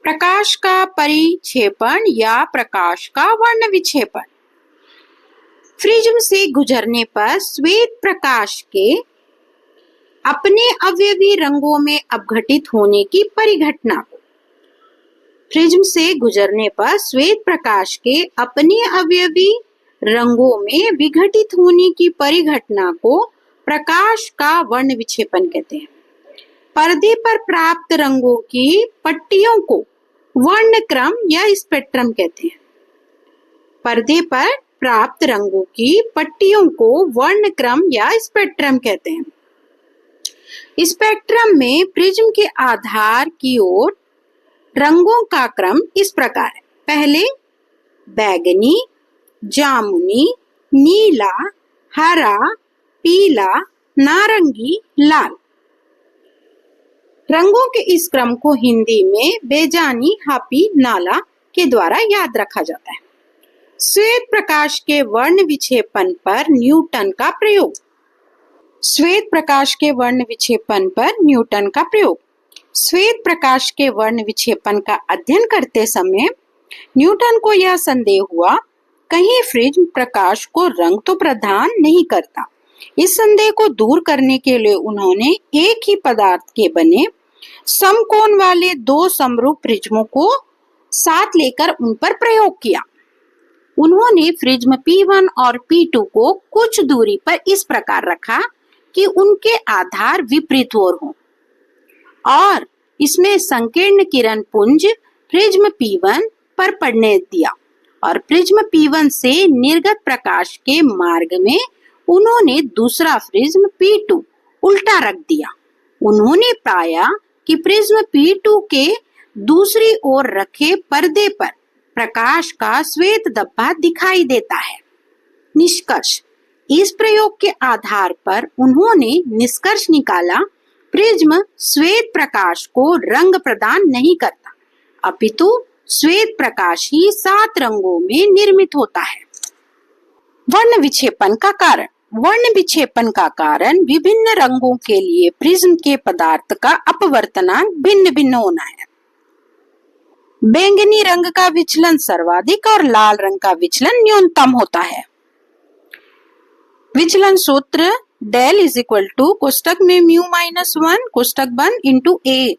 प्रकाश का परिक्षेपण या प्रकाश का वर्ण विक्षेपण। प्रिज्म से गुजरने पर श्वेत प्रकाश के अपने अवयवी रंगों में अपघटित होने की परिघटना को प्रिज्म से गुजरने पर श्वेत प्रकाश के अपने अवयवी रंगों में विघटित होने की परिघटना को प्रकाश का वर्ण विक्षेपण कहते हैं। पर्दे पर प्राप्त रंगों की पट्टियों को वर्णक्रम या स्पेक्ट्रम कहते हैं। पर्दे पर प्राप्त रंगों की पट्टियों को वर्णक्रम या स्पेक्ट्रम कहते हैं। स्पेक्ट्रम में प्रिज्म के आधार की ओर रंगों का क्रम इस प्रकार है। पहले बैगनी, जामुनी, नीला, हरा, पीला, नारंगी, लाल। रंगों के इस क्रम को हिंदी में बेजानी हापी नाला के द्वारा याद रखा जाता है। श्वेत प्रकाश के वर्ण विक्षेपण पर न्यूटन का प्रयोग। श्वेत प्रकाश के वर्ण विक्षेपण पर न्यूटन का प्रयोग। श्वेत प्रकाश के वर्ण विक्षेपण का अध्ययन करते समय न्यूटन को यह संदेह हुआ कहीं प्रिज्म प्रकाश को रंग तो प्रदान नहीं करता। इस संदेह को दूर करने के लिए उन्होंने एक ही पदार्थ के बने समकोण वाले दो समरूप प्रिज्मों को साथ लेकर उन पर प्रयोग किया। उन्होंने प्रिज्म P1 और P2 को कुछ दूरी पर इस प्रकार रखा कि उनके आधार विपरीत ओर हों और इसमें संकीर्ण किरण पुंज प्रिज्म P1 पर पड़ने दिया और प्रिज्म P1 से निर्गत प्रकाश के मार्ग में उन्होंने दूसरा प्रिज्म P2 उल्टा रख दिया। उन्होंने पाया कि प्रिज्म P2 के दूसरी ओर रखे पर्दे पर प्रकाश का श्वेत धब्बा दिखाई देता है। निष्कर्ष। इस प्रयोग के आधार पर उन्होंने निष्कर्ष निकाला प्रिज्म श्वेत प्रकाश को रंग प्रदान नहीं करता, अपितु श्वेत प्रकाश ही 7 रंगों में निर्मित होता है। वर्ण विक्षेपण का कारण। वर्ण विक्षेपण का कारण विभिन्न रंगों के लिए प्रिज्म के पदार्थ का अपवर्तनांक भिन्न भिन्न होना है। बैंगनी रंग का विचलन सर्वाधिक और लाल रंग का विचलन न्यूनतम होता है। विचलन सूत्र डेल इज इक्वल टू कोष्टक में म्यू -1 कोष्टक बंद इंटू ए